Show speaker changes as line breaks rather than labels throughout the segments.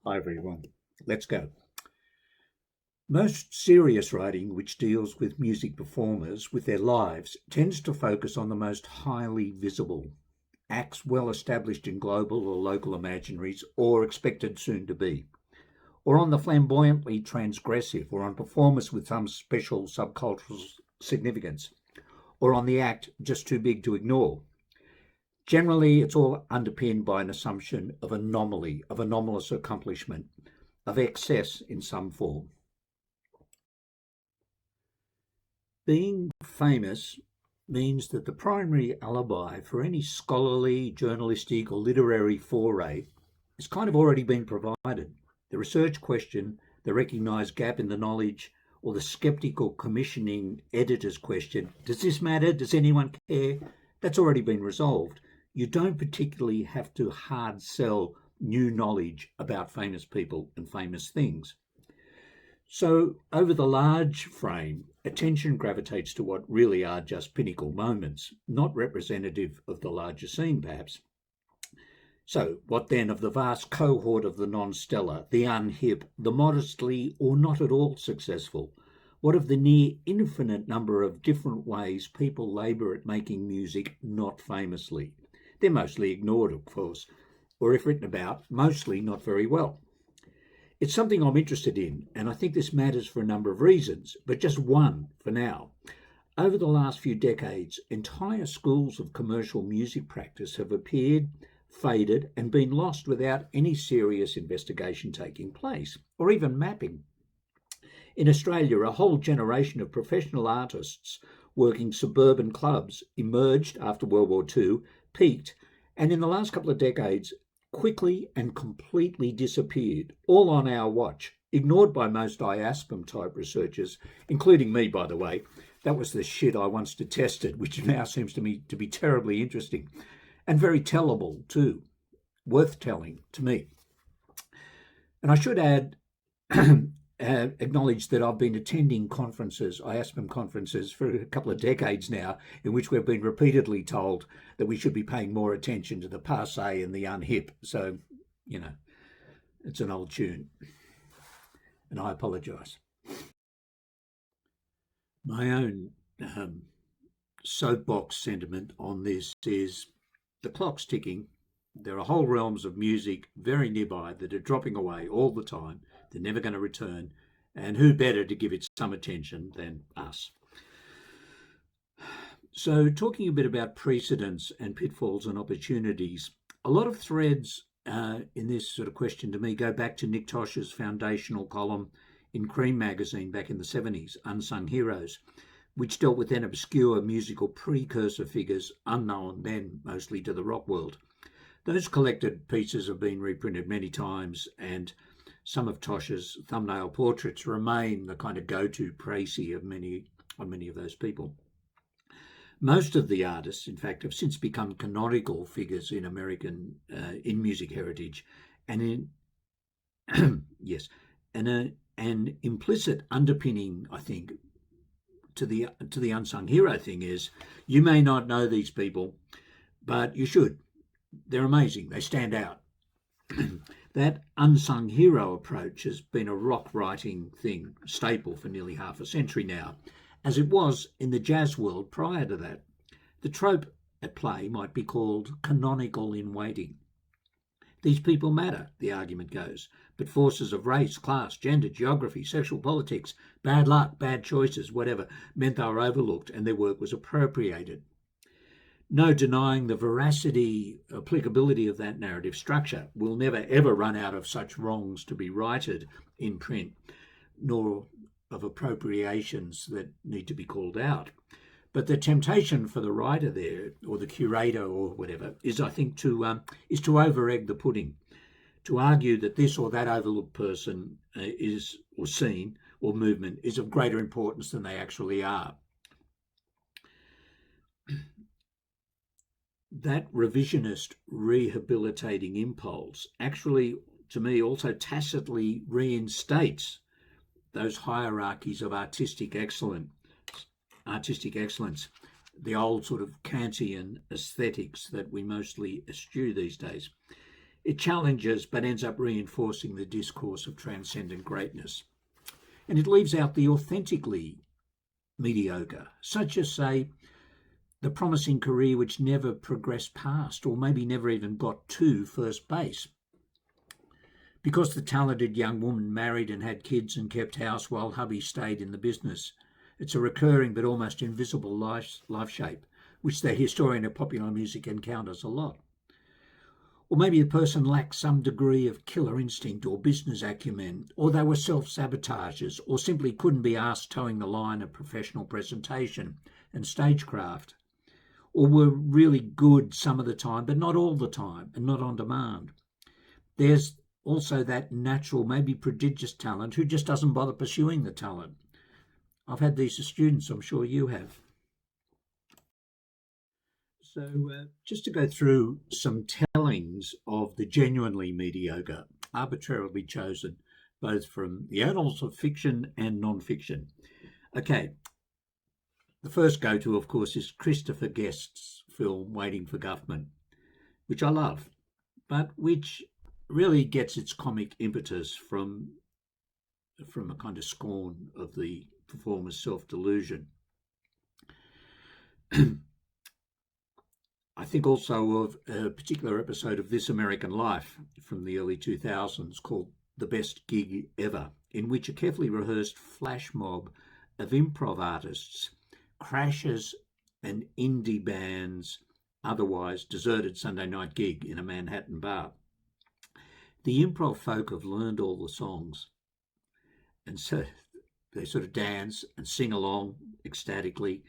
Hi everyone, let's go. Most serious writing, which deals with music performers with their lives, tends to focus on the most highly visible, acts well established in global or local imaginaries or expected soon to be, or on the flamboyantly transgressive, or on performers with some special subcultural significance, or on the act just too big to ignore. Generally, it's all underpinned by an assumption of anomaly, of anomalous accomplishment, of excess in some form. Being famous means that the primary alibi for any scholarly, journalistic, or literary foray has kind of already been provided. The research question, the recognised gap in the knowledge, or the sceptical commissioning editor's question, does this matter? Does anyone care? That's already been resolved. You don't particularly have to hard sell new knowledge about famous people and famous things. So, over the large frame, attention gravitates to what really are just pinnacle moments, not representative of the larger scene, perhaps. So, what then of the vast cohort of the non stellar, the unhip, the modestly or not at all successful? What of the near infinite number of different ways people labour at making music not famously? They're mostly ignored, of course, or if written about, mostly not very well. It's something I'm interested in, and I think this matters for a number of reasons, but just one for now. Over the last few decades, entire schools of commercial music practice have appeared, faded, and been lost without any serious investigation taking place, or even mapping. In Australia, a whole generation of professional artists working suburban clubs emerged after World War II, peaked, and in the last couple of decades quickly and completely disappeared, all on our watch, ignored by most IASPM type researchers, including me, by the way. That was the shit I once detested, which now seems to me to be terribly interesting and very tellable too, worth telling to me. And I should add, acknowledge that I've been attending conferences, IASPM conferences, for a couple of decades now, in which we've been repeatedly told that we should be paying more attention to the passe and the unhip. So, it's an old tune, and I apologise. My own soapbox sentiment on this is the clock's ticking. There are whole realms of music very nearby that are dropping away all the time. They're never going to return. And who better to give it some attention than us? So, talking a bit about precedents and pitfalls and opportunities, a lot of threads in this sort of question to me go back to Nick Tosh's foundational column in Cream magazine back in the 70s, Unsung Heroes, which dealt with then obscure musical precursor figures unknown then mostly to the rock world. Those collected pieces have been reprinted many times, and some of Tosh's thumbnail portraits remain the kind of go-to précis of many of those people. Most of the artists, in fact, have since become canonical figures in American in music heritage, and in yes, and an implicit underpinning, I think, to the unsung hero thing is you may not know these people, but you should. They're amazing. They stand out. That unsung hero approach has been a rock writing thing, staple for nearly half a century now, as it was in the jazz world prior to that. The trope at play might be called canonical in waiting. These people matter, the argument goes, but forces of race, class, gender, geography, sexual politics, bad luck, bad choices, whatever, meant they were overlooked and their work was appropriated. No denying the veracity, applicability of that narrative structure. We'll never ever run out of such wrongs to be righted in print, nor of appropriations that need to be called out. But the temptation for the writer there, or the curator, or whatever, is, I think, to over-egg the pudding, to argue that this or that overlooked person is, or scene, or movement is of greater importance than they actually are. That revisionist rehabilitating impulse actually, to me, also tacitly reinstates those hierarchies of artistic excellence, the old sort of Kantian aesthetics that we mostly eschew these days. It challenges but ends up reinforcing the discourse of transcendent greatness. And it leaves out the authentically mediocre, such as, say, the promising career which never progressed past or maybe never even got to first base. Because the talented young woman married and had kids and kept house while hubby stayed in the business. It's a recurring but almost invisible life shape, which the historian of popular music encounters a lot. Or maybe a person lacked some degree of killer instinct or business acumen, or they were self-sabotagers, or simply couldn't be asked towing the line of professional presentation and stagecraft, or were really good some of the time, but not all the time, and not on demand. There's also that natural, maybe prodigious talent who just doesn't bother pursuing the talent. I've had these as students, I'm sure you have. So just to go through some tellings of the genuinely mediocre, arbitrarily chosen, both from the annals of fiction and non-fiction. Okay, the first go-to, of course, is Christopher Guest's film Waiting for Government, which I love, but which really gets its comic impetus from a kind of scorn of the performer's self-delusion. I think also of a particular episode of This American Life from the early 2000s called The Best Gig Ever, in which a carefully rehearsed flash mob of improv artists crashes an indie band's otherwise deserted Sunday night gig in a Manhattan bar. The improv folk have learned all the songs, and so they sort of dance and sing along ecstatically,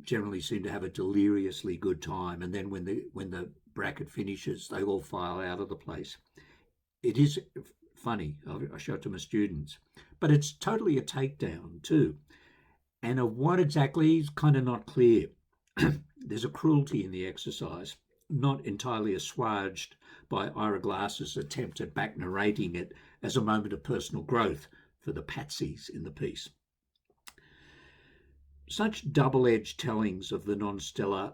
generally seem to have a deliriously good time, and then when the bracket finishes, they all file out of the place. It is funny. I show it to my students, but it's totally a takedown too. And of what exactly is kind of not clear. There's a cruelty in the exercise, not entirely assuaged by Ira Glass's attempt at back narrating it as a moment of personal growth for the patsies in the piece. Such double-edged tellings of the non-stellar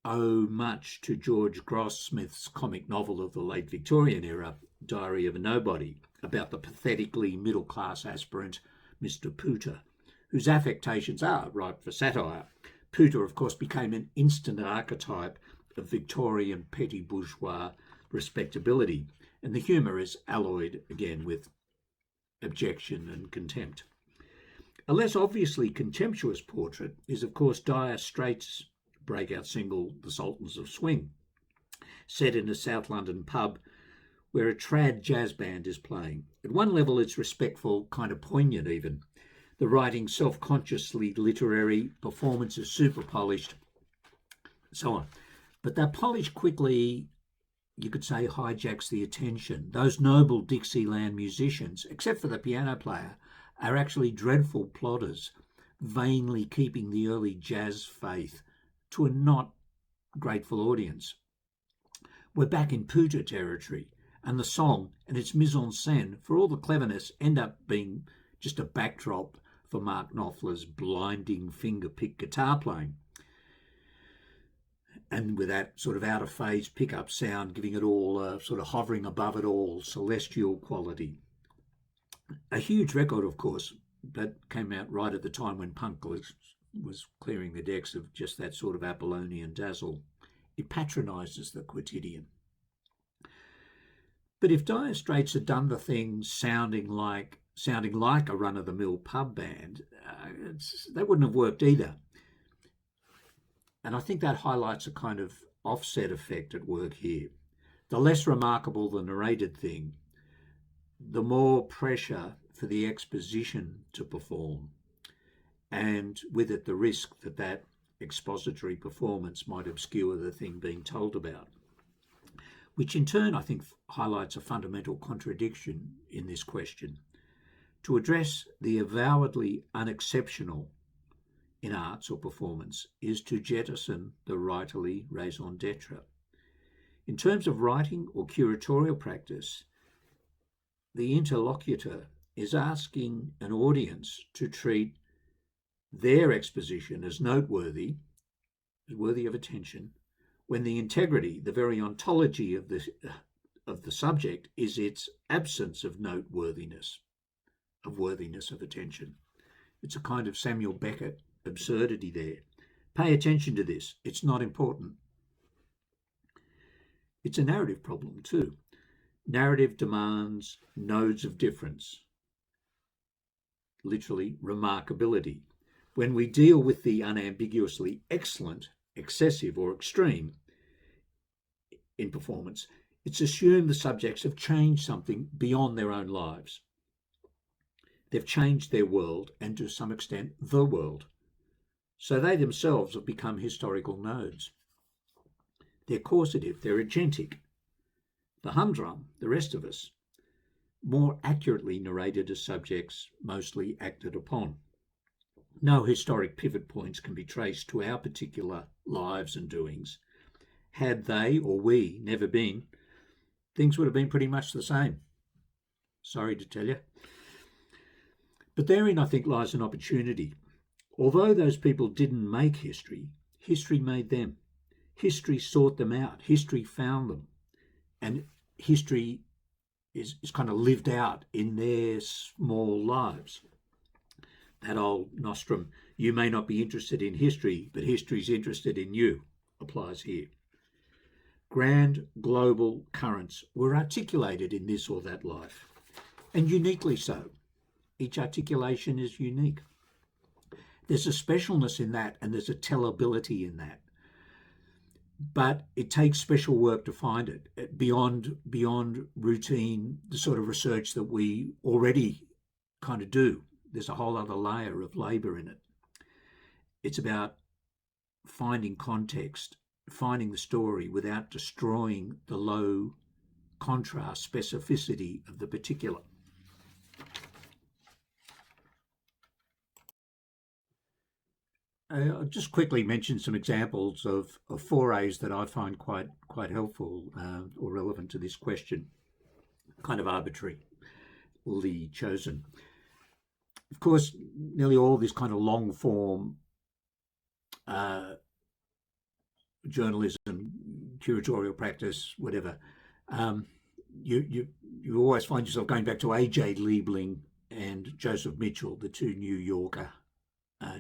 owe much to George Grossmith's comic novel of the late Victorian era, Diary of a Nobody, about the pathetically middle-class aspirant Mr. Pooter, whose affectations are ripe for satire. Pooter, of course, became an instant archetype of Victorian petty bourgeois respectability, and the humour is alloyed again with abjection and contempt. A less obviously contemptuous portrait is, of course, Dire Straits' breakout single, The Sultans of Swing, set in a South London pub where a trad jazz band is playing. At one level, it's respectful, kind of poignant even. The writing self-consciously literary, performance is super polished, so on. But that polish quickly, you could say, hijacks the attention. Those noble Dixieland musicians, except for the piano player, are actually dreadful plodders, vainly keeping the early jazz faith to a not grateful audience. We're back in Pooter territory, and the song and its mise-en-scène, for all the cleverness, end up being just a backdrop for Mark Knopfler's blinding finger-pick guitar playing. And with that sort of out-of-phase pickup sound, giving it all, sort of hovering above it all, celestial quality. A huge record, of course, but came out right at the time when punk was clearing the decks of just that sort of Apollonian dazzle. It patronises the quotidian. But if Dire Straits had done the thing sounding like a run-of-the-mill pub band, that wouldn't have worked either. And I think that highlights a kind of offset effect at work here. The less remarkable the narrated thing, the more pressure for the exposition to perform, and with it the risk that that expository performance might obscure the thing being told about, which in turn I think highlights a fundamental contradiction in this question. To address the avowedly unexceptional in arts or performance is to jettison the writerly raison d'etre. In terms of writing or curatorial practice, the interlocutor is asking an audience to treat their exposition as noteworthy, worthy of attention, when the integrity, the very ontology of the subject, is its absence of noteworthiness, of worthiness of attention. It's a kind of Samuel Beckett absurdity there. Pay attention to this. It's not important. It's a narrative problem too. Narrative demands nodes of difference, literally remarkability. When we deal with the unambiguously excellent, excessive, or extreme in performance, it's assumed the subjects have changed something beyond their own lives. They've changed their world and, to some extent, the world. So they themselves have become historical nodes. They're causative, they're agentic. The humdrum, the rest of us, more accurately narrated as subjects, mostly acted upon. No historic pivot points can be traced to our particular lives and doings. Had they, or we, never been, things would have been pretty much the same. Sorry to tell you. But therein, I think, lies an opportunity. Although those people didn't make history, history made them. History sought them out. History found them. And history is kind of lived out in their small lives. That old nostrum, you may not be interested in history, but history's interested in you, applies here. Grand global currents were articulated in this or that life, and uniquely so. Each articulation is unique. There's a specialness in that, and there's a tellability in that. But it takes special work to find it, beyond routine, the sort of research that we already kind of do. There's a whole other layer of labour in it. It's about finding context, finding the story without destroying the low contrast specificity of the particular. I'll just quickly mention some examples of forays that I find quite helpful or relevant to this question, kind of arbitrarily chosen. Of course, nearly all this kind of long form journalism, curatorial practice, whatever, you always find yourself going back to A.J. Liebling and Joseph Mitchell, the two New Yorker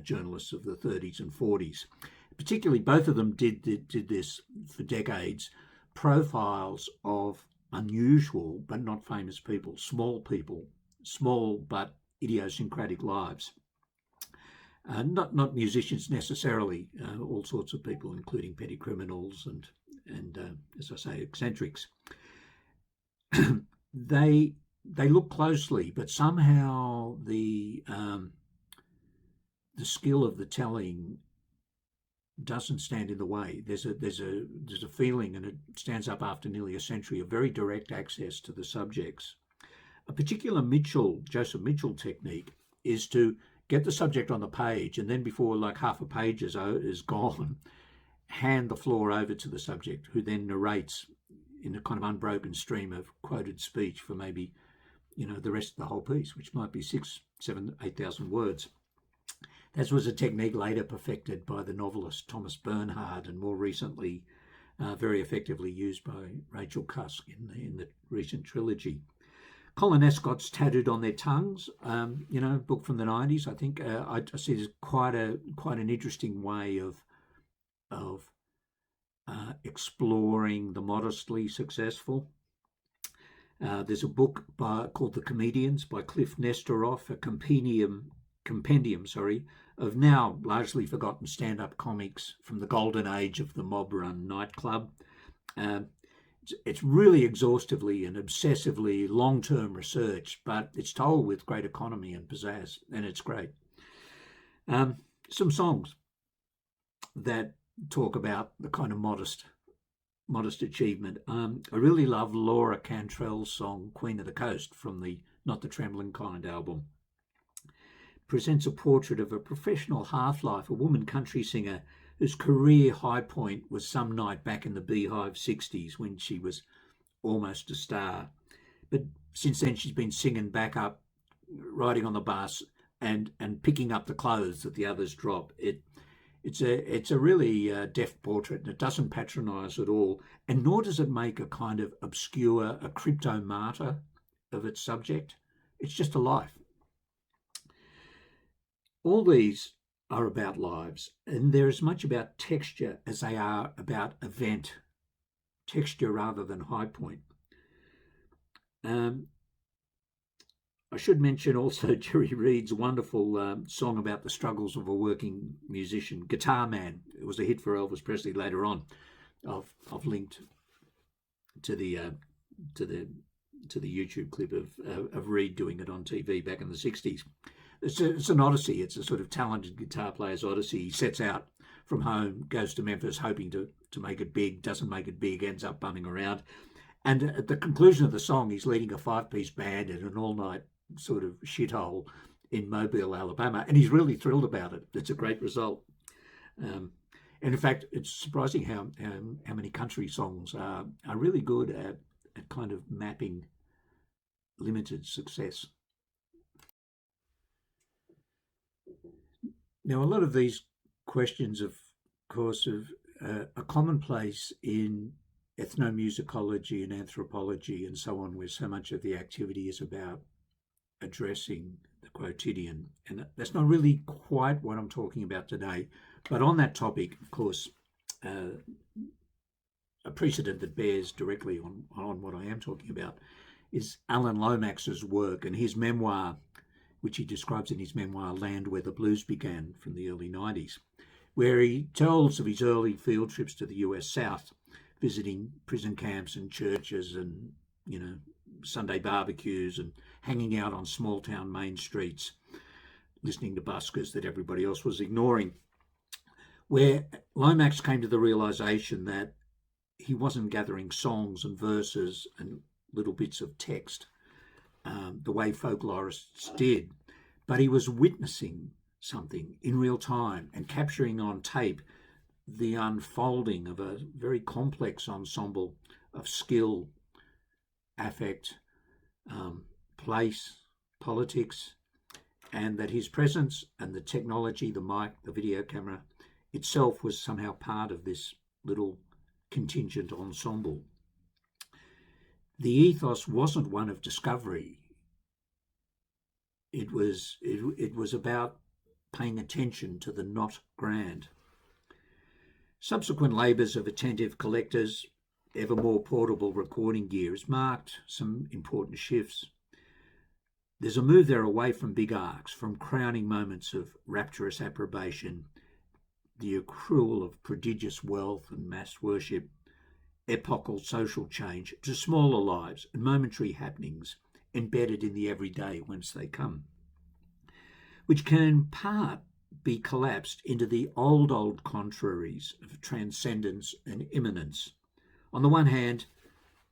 journalists of the 30s and 40s. Particularly, both of them did this for decades, profiles of unusual but not famous people, small but idiosyncratic lives. Not musicians necessarily, all sorts of people, including petty criminals and as I say, eccentrics. They look closely, but somehow the skill of the telling doesn't stand in the way. There's a feeling, and it stands up after nearly a century, of very direct access to the subjects. A particular Joseph Mitchell technique is to get the subject on the page, and then before like half a page is gone, hand the floor over to the subject, who then narrates in a kind of unbroken stream of quoted speech for maybe, the rest of the whole piece, which might be 6,000, 7,000, 8,000 words. That was a technique later perfected by the novelist Thomas Bernhard, and more recently very effectively used by Rachel Cusk in the recent trilogy. Colin Escott's Tattooed on Their Tongues, book from the 90s, I think. I see it as quite an interesting way of exploring the modestly successful. There's a book called The Comedians by Cliff Nestoroff, a compendium of now largely forgotten stand-up comics from the golden age of the mob-run nightclub. It's really exhaustively and obsessively long-term research, but it's told with great economy and pizzazz, and it's great. Some songs that talk about the kind of modest achievement. I really love Laura Cantrell's song Queen of the Coast from the Not the Trembling Kind album. Presents a portrait of a professional half-life, a woman country singer whose career high point was some night back in the Beehive 60s when she was almost a star. But since then she's been singing back up, riding on the bus and picking up the clothes that the others drop. It's a really deft portrait, and it doesn't patronise at all, and nor does it make a kind of obscure, a crypto martyr of its subject. It's just a life. All these are about lives, and they're as much about texture as they are about event, texture rather than high point. I should mention also Jerry Reed's wonderful song about the struggles of a working musician, Guitar Man. It was a hit for Elvis Presley later on. I've linked to the YouTube clip of Reed doing it on TV back in the 60s. It's an odyssey. It's a sort of talented guitar player's odyssey. He sets out from home, goes to Memphis hoping to make it big, doesn't make it big, ends up bumming around. And at the conclusion of the song, he's leading a 5-piece band in an all-night sort of shithole in Mobile, Alabama, and he's really thrilled about it. It's a great result. And in fact, it's surprising how many country songs are really good at kind of mapping limited success. Now, a lot of these questions, of course, are commonplace in ethnomusicology and anthropology and so on, where so much of the activity is about addressing the quotidian. And that's not really quite what I'm talking about today. But on that topic, of course, a precedent that bears directly on what I am talking about is Alan Lomax's work and his memoir, which he describes in his memoir, Land Where the Blues Began, from the early 90s, where he tells of his early field trips to the US South, visiting prison camps and churches and, Sunday barbecues and hanging out on small town main streets, listening to buskers that everybody else was ignoring, where Lomax came to the realization that he wasn't gathering songs and verses and little bits of text the way folklorists did, but he was witnessing something in real time and capturing on tape the unfolding of a very complex ensemble of skill, affect, place, politics, and that his presence and the technology, the mic, the video camera itself was somehow part of this little contingent ensemble. The ethos wasn't one of discovery. It was about paying attention to the not grand. Subsequent labours of attentive collectors, ever more portable recording gear, has marked some important shifts. There's a move there away from big arcs, from crowning moments of rapturous approbation, the accrual of prodigious wealth and mass worship, epochal social change, to smaller lives and momentary happenings embedded in the everyday whence they come, which can in part be collapsed into the old contraries of transcendence and immanence. On the one hand,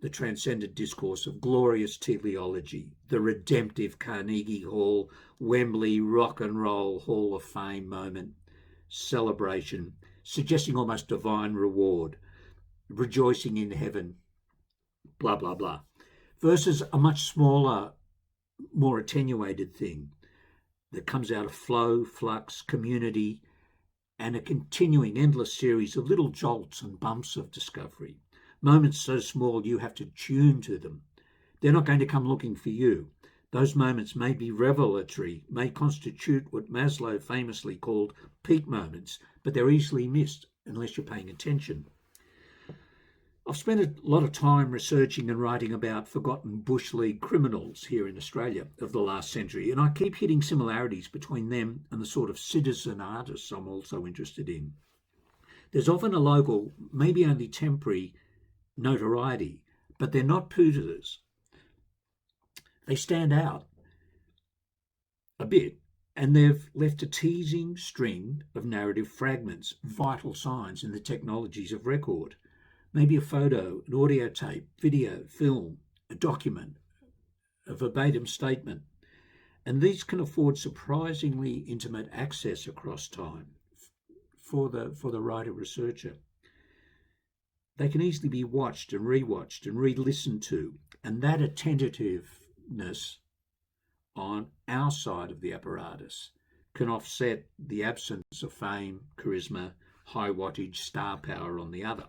the transcendent discourse of glorious teleology, the redemptive Carnegie Hall, Wembley Rock and Roll Hall of Fame moment, celebration, suggesting almost divine reward, rejoicing in heaven, blah, blah, blah, versus a much smaller, more attenuated thing that comes out of flow, flux, community, and a continuing endless series of little jolts and bumps of discovery. Moments so small you have to tune to them. They're not going to come looking for you. Those moments may be revelatory, may constitute what Maslow famously called peak moments, but they're easily missed unless you're paying attention. I've spent a lot of time researching and writing about forgotten Bush League criminals here in Australia of the last century, and I keep hitting similarities between them and the sort of citizen artists I'm also interested in. There's often a local, maybe only temporary, notoriety, but they're not pooters. They stand out a bit, and they've left a teasing string of narrative fragments, vital signs in the technologies of record. Maybe a photo, an audio tape, video, film, a document, a verbatim statement. And these can afford surprisingly intimate access across time for the writer-researcher. They can easily be watched and rewatched and re-listened to, and that attentiveness on our side of the apparatus can offset the absence of fame, charisma, high wattage, star power on the other.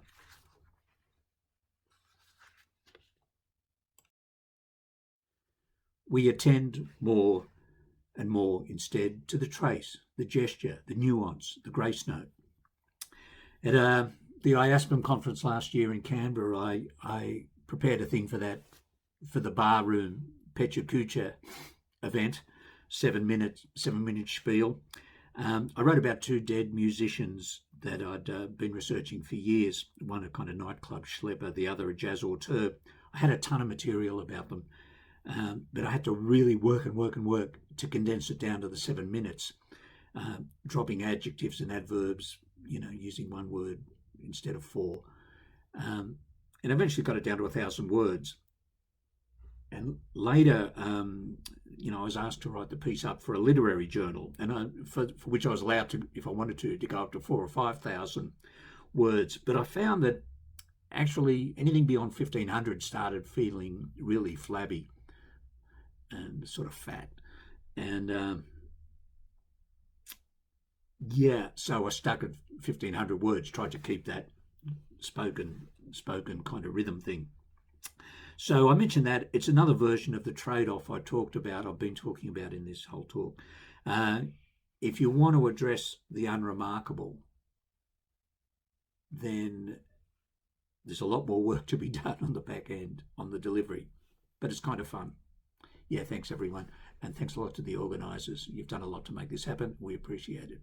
We attend more and more instead to the trace, the gesture, the nuance, the grace note. At the IASPM conference last year in Canberra, I prepared a thing for the barroom Pecha Kucha event, 7-minute spiel. I wrote about 2 dead musicians that I'd been researching for years, one a kind of nightclub schlepper, the other a jazz auteur. I had a ton of material about them, but I had to really work to condense it down to the 7 minutes, dropping adjectives and adverbs, using one word instead of 4. And eventually got it down to 1,000 words. And later, I was asked to write the piece up for a literary journal, and for which I was allowed to, if I wanted to go up to 4,000 or 5,000 words. But I found that actually anything beyond 1,500 started feeling really flabby and sort of fat. And so I stuck at 1,500 words, tried to keep that spoken kind of rhythm thing. So I mentioned that it's another version of the trade-off I've been talking about in this whole talk. If you want to address the unremarkable, then there's a lot more work to be done on the back end, on the delivery. But it's kind of fun. Yeah, thanks everyone. And thanks a lot to the organisers. You've done a lot to make this happen. We appreciate it.